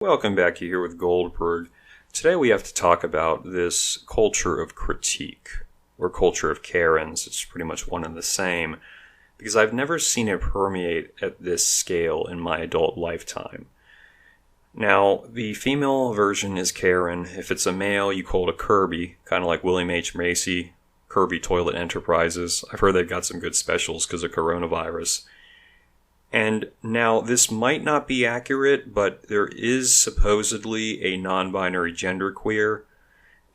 Welcome back here with Goldberg. Today we have to talk about this culture of critique, or culture of Karens. It's pretty much one and the same, because I've never seen it permeate at this scale in my adult lifetime. Now, the female version is Karen. If it's a male, you call it a Kirby, kind of like William H. Macy, Kirby Toilet Enterprises. I've heard they've got some good specials because of coronavirus. And now, this might not be accurate, but there is supposedly a non-binary genderqueer,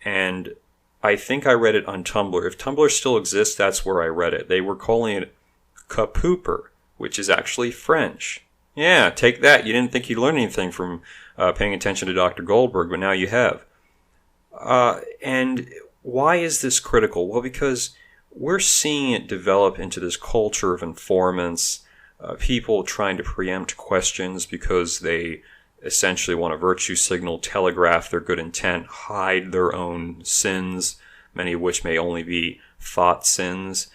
and I think I read it on Tumblr. If Tumblr still exists, that's where I read it. They were calling it Kapooper, which is actually French. Yeah, take that. You didn't think you'd learn anything from paying attention to Dr. Goldberg, but now you have. And why is this critical? Well, because we're seeing it develop into this culture of informants, people trying to preempt questions because they essentially want to virtue signal, telegraph their good intent, hide their own sins, many of which may only be thought sins.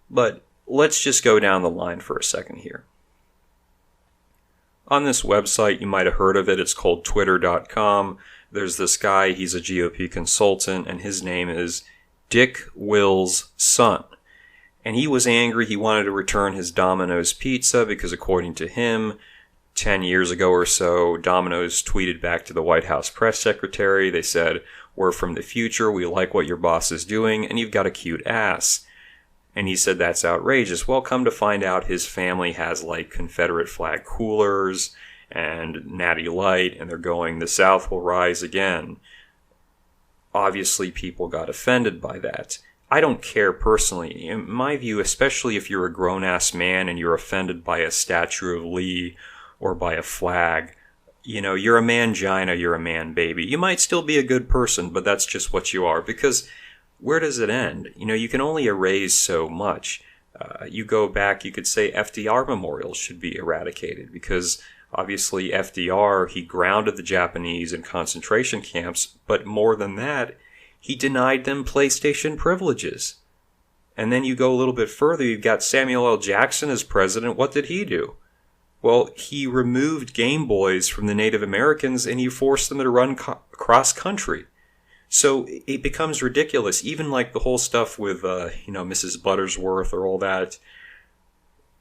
But let's just go down the line for a second here. On this website, you might have heard of it, it's called Twitter.com. There's this guy, he's a GOP consultant, and his name is Dick Will's son. And he was angry. He wanted to return his Domino's pizza because, according to him, 10 years ago or so, Domino's tweeted back to the White House press secretary. They said, "We're from the future. We like what your boss is doing, and you've got a cute ass." And he said, "That's outrageous." Well, come to find out, his family has like Confederate flag coolers and Natty Light, and they're going, "The South will rise again." Obviously, people got offended by that. I don't care personally. In my view, especially if you're a grown-ass man and you're offended by a statue of Lee or by a flag, you're a mangina, you're a man baby. You might still be a good person, but that's just what you are. Because where does it end? You can only erase so much. You go back, you could say FDR memorials should be eradicated because obviously FDR, he grounded the Japanese in concentration camps, but more than that, he denied them PlayStation privileges. And then you go a little bit further, you've got Samuel L. Jackson as president. What did he do? Well, he removed Game Boys from the Native Americans and he forced them to run cross-country. So it becomes ridiculous. Even like the whole stuff with, Mrs. Buttersworth or all that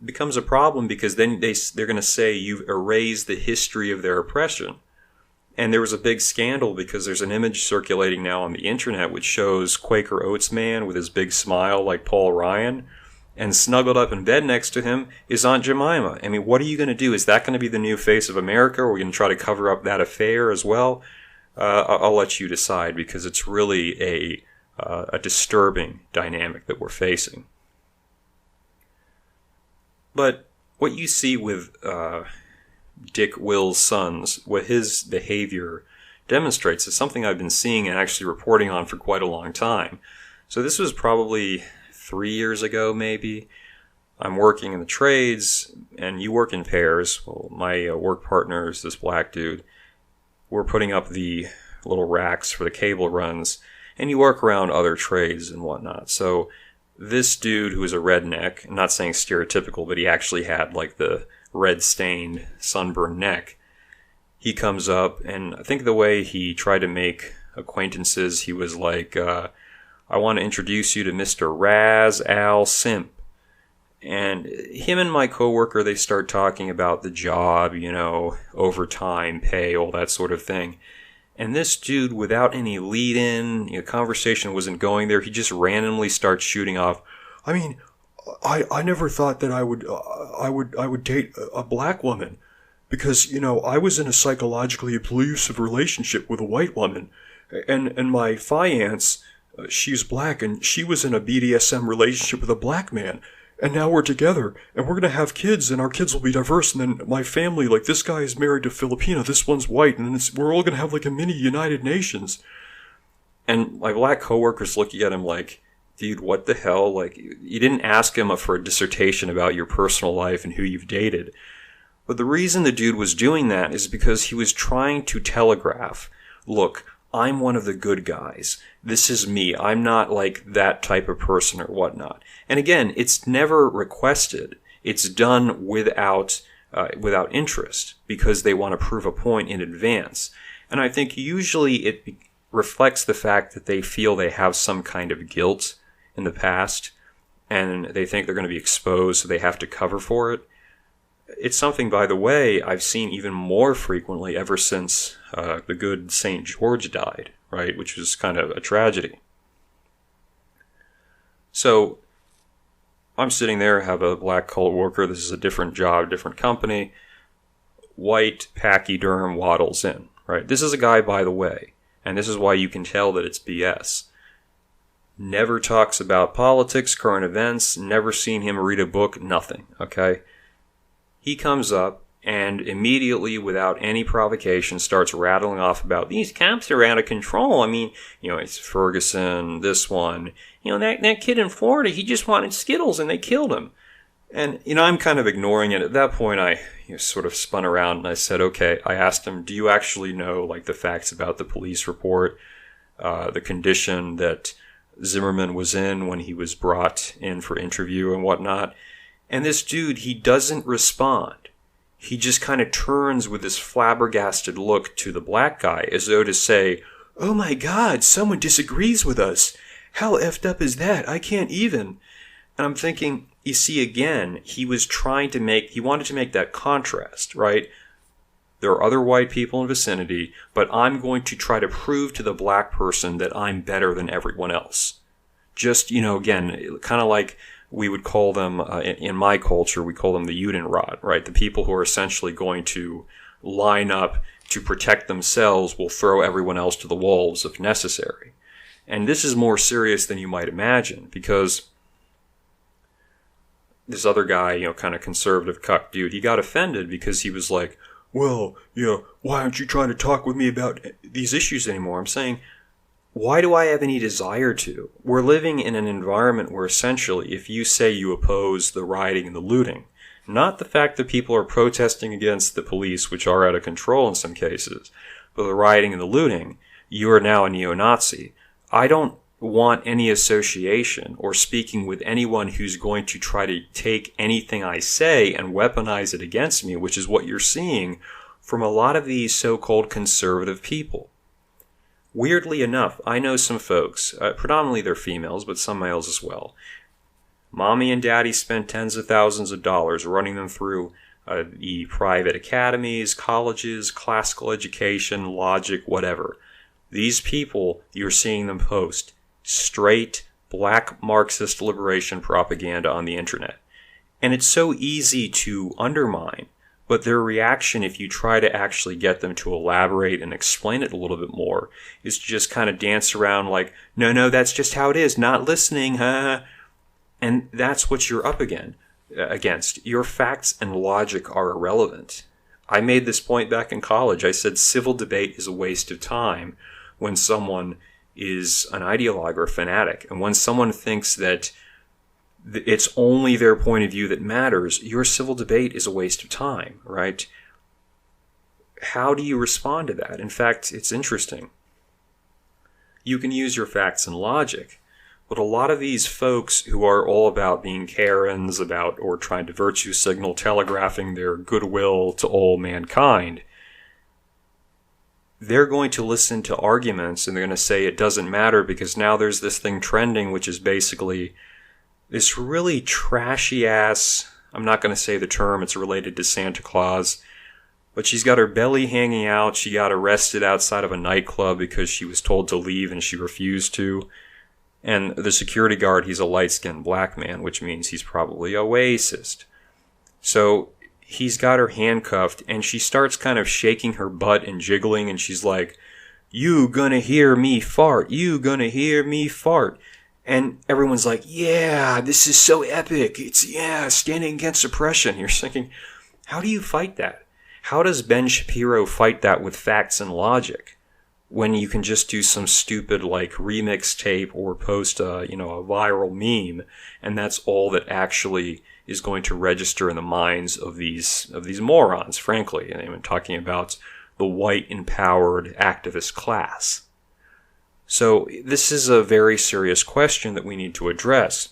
becomes a problem because then they're going to say you've erased the history of their oppression. And there was a big scandal because there's an image circulating now on the internet which shows Quaker Oats man with his big smile like Paul Ryan, and snuggled up in bed next to him is Aunt Jemima. I mean, what are you going to do? Is that going to be the new face of America? Or are we going to try to cover up that affair as well? I'll let you decide because it's really a disturbing dynamic that we're facing. But what you see with Dick Will's sons, what his behavior demonstrates is something I've been seeing and actually reporting on for quite a long time. So this was probably 3 years ago, maybe. I'm working in the trades, and you work in pairs. Well, my work partner is this black dude. We're putting up the little racks for the cable runs, and you work around other trades and whatnot. So this dude who is a redneck, I'm not saying stereotypical, but he actually had like the red-stained, sunburned neck. He comes up, and I think the way he tried to make acquaintances, he was like, "I want to introduce you to Mr. Raz Al Simp." And him and my coworker, they start talking about the job, overtime, pay, all that sort of thing. And this dude, without any lead-in, conversation wasn't going there, he just randomly starts shooting off, "I mean, I never thought that I would date a black woman because, I was in a psychologically abusive relationship with a white woman and my fiance, she's black and she was in a BDSM relationship with a black man and now we're together and we're going to have kids and our kids will be diverse and then my family, like this guy is married to Filipino, this one's white and then we're all going to have like a mini United Nations." And my black coworker's looking at him like, "Dude, what the hell? Like, you didn't ask him for a dissertation about your personal life and who you've dated." But the reason the dude was doing that is because he was trying to telegraph, "Look, I'm one of the good guys. This is me. I'm not like that type of person or whatnot." And again, it's never requested. It's done without without interest because they want to prove a point in advance. And I think usually it reflects the fact that they feel they have some kind of guilt in the past and they think they're going to be exposed, so they have to cover for it. It's something, by the way, I've seen even more frequently ever since the good St. George died, right? Which was kind of a tragedy. So I'm sitting there, have a black co-worker. This is a different job, different company. White pachyderm waddles in, right? This is a guy, by the way, and this is why you can tell that it's BS. Never talks about politics, current events, never seen him read a book, nothing, okay? He comes up and immediately, without any provocation, starts rattling off about these cops are out of control. I mean, it's Ferguson, this one. That kid in Florida, he just wanted Skittles and they killed him. And, I'm kind of ignoring it. At that point, I sort of spun around and I said, okay, I asked him, do you actually know, the facts about the police report, the condition that Zimmerman was in when he was brought in for interview and whatnot? And this dude, he doesn't respond. He just kind of turns with this flabbergasted look to the black guy as though to say, oh my God, someone disagrees with us. How effed up is that? I can't even. And I'm thinking, you see, again, he wanted to make that contrast, right? There are other white people in the vicinity, but I'm going to try to prove to the black person that I'm better than everyone else. Just, again, kind of like we would call them, in my culture, we call them the Judenrat, right? The people who are essentially going to line up to protect themselves will throw everyone else to the wolves if necessary. And this is more serious than you might imagine, because this other guy, kind of conservative cuck dude, he got offended because he was like, well, why aren't you trying to talk with me about these issues anymore? I'm saying, why do I have any desire to? We're living in an environment where essentially, if you say you oppose the rioting and the looting, not the fact that people are protesting against the police, which are out of control in some cases, but the rioting and the looting, you are now a neo-Nazi. I don't want any association or speaking with anyone who's going to try to take anything I say and weaponize it against me, which is what you're seeing from a lot of these so-called conservative people. Weirdly enough, I know some folks, predominantly they're females, but some males as well. Mommy and daddy spent tens of thousands of dollars running them through the private academies, colleges, classical education, logic, whatever. These people, you're seeing them post straight black Marxist liberation propaganda on the internet. And it's so easy to undermine, but their reaction, if you try to actually get them to elaborate and explain it a little bit more, is to just kind of dance around like, no, that's just how it is, not listening, huh? And that's what you're up against. Your facts and logic are irrelevant. I made this point back in college. I said civil debate is a waste of time when someone is an ideologue or a fanatic. And when someone thinks that it's only their point of view that matters, your civil debate is a waste of time, right? How do you respond to that? In fact, it's interesting. You can use your facts and logic, but a lot of these folks who are all about being Karens, or trying to virtue signal, telegraphing their goodwill to all mankind, they're going to listen to arguments and they're going to say it doesn't matter because now there's this thing trending, which is basically this really trashy ass, I'm not going to say the term, it's related to Santa Claus, but she's got her belly hanging out. She got arrested outside of a nightclub because she was told to leave and she refused to. And the security guard, he's a light-skinned black man, which means he's probably a racist. So he's got her handcuffed and she starts kind of shaking her butt and jiggling and she's like, you gonna hear me fart, you gonna hear me fart. And everyone's like, yeah, this is so epic. It's, standing against oppression. You're thinking, how do you fight that? How does Ben Shapiro fight that with facts and logic when you can just do some stupid remix tape or post a viral meme and that's all that actually is going to register in the minds of these morons, frankly. And I'm talking about the white empowered activist class. So this is a very serious question that we need to address.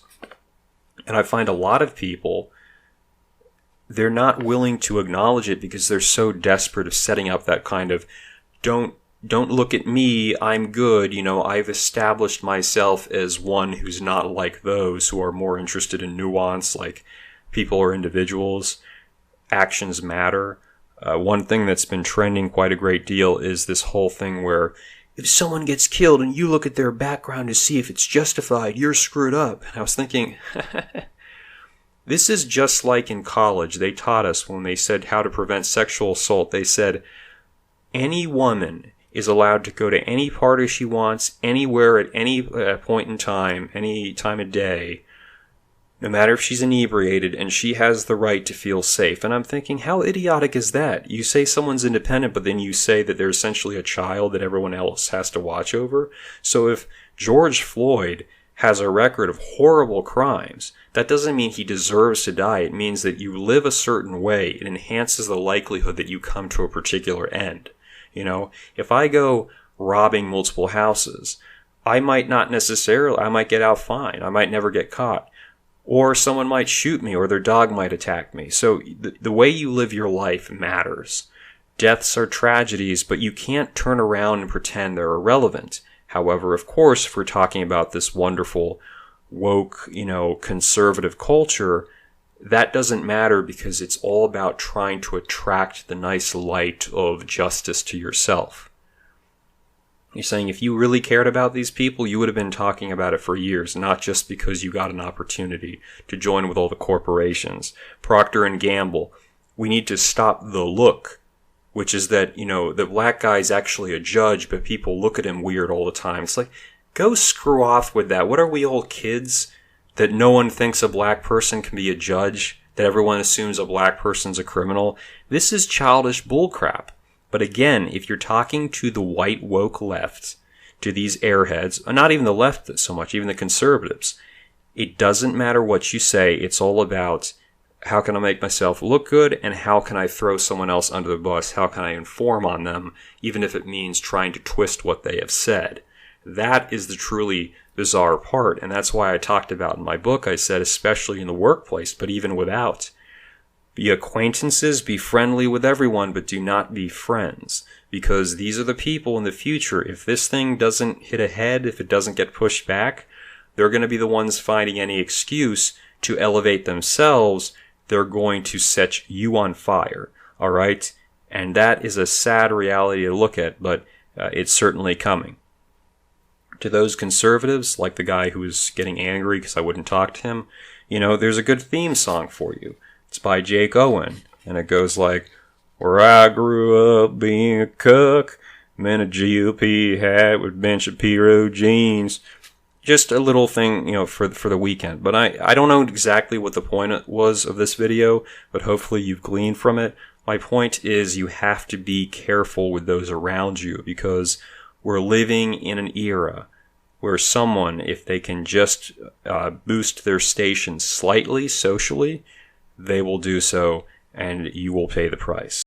And I find a lot of people, they're not willing to acknowledge it because they're so desperate of setting up that kind of don't look at me, I'm good, I've established myself as one who's not like those who are more interested in nuance, like people or individuals. Actions matter. One thing that's been trending quite a great deal is this whole thing where if someone gets killed and you look at their background to see if it's justified, you're screwed up. And I was thinking, this is just like in college. They taught us when they said how to prevent sexual assault. They said any woman is allowed to go to any party she wants, anywhere at any point in time, any time of day, no matter if she's inebriated, and she has the right to feel safe. And I'm thinking, how idiotic is that? You say someone's independent, but then you say that they're essentially a child that everyone else has to watch over. So if George Floyd has a record of horrible crimes, that doesn't mean he deserves to die. It means that you live a certain way. It enhances the likelihood that you come to a particular end. If I go robbing multiple houses, I might get out fine. I might never get caught. Or someone might shoot me, or their dog might attack me. So the way you live your life matters. Deaths are tragedies, but you can't turn around and pretend they're irrelevant. However, of course, if we're talking about this wonderful, woke, conservative culture, that doesn't matter because it's all about trying to attract the nice light of justice to yourself. You're saying if you really cared about these people, you would have been talking about it for years, not just because you got an opportunity to join with all the corporations. Procter & Gamble, we need to stop the look, which is that, the black guy's actually a judge, but people look at him weird all the time. It's like, go screw off with that. What are we, old kids? That no one thinks a black person can be a judge? That everyone assumes a black person's a criminal? This is childish bullcrap. But again, if you're talking to the white woke left, to these airheads, not even the left so much, even the conservatives, it doesn't matter what you say. It's all about how can I make myself look good and how can I throw someone else under the bus? How can I inform on them, even if it means trying to twist what they have said? That is the truly bizarre part. And that's why I talked about in my book, I said, especially in the workplace, but even without. Be acquaintances, be friendly with everyone, but do not be friends. Because these are the people in the future. If this thing doesn't hit ahead, if it doesn't get pushed back, they're going to be the ones finding any excuse to elevate themselves. They're going to set you on fire. All right? And that is a sad reality to look at, but it's certainly coming. To those conservatives, like the guy who was getting angry because I wouldn't talk to him, there's a good theme song for you. It's by Jake Owen, and it goes like, where I grew up being a cuck, men a GOP hat with Ben Shapiro jeans. Just a little thing, for the weekend. But I don't know exactly what the point was of this video, but hopefully you've gleaned from it. My point is you have to be careful with those around you because we're living in an era where someone, if they can just boost their station slightly socially, they will do so, and you will pay the price.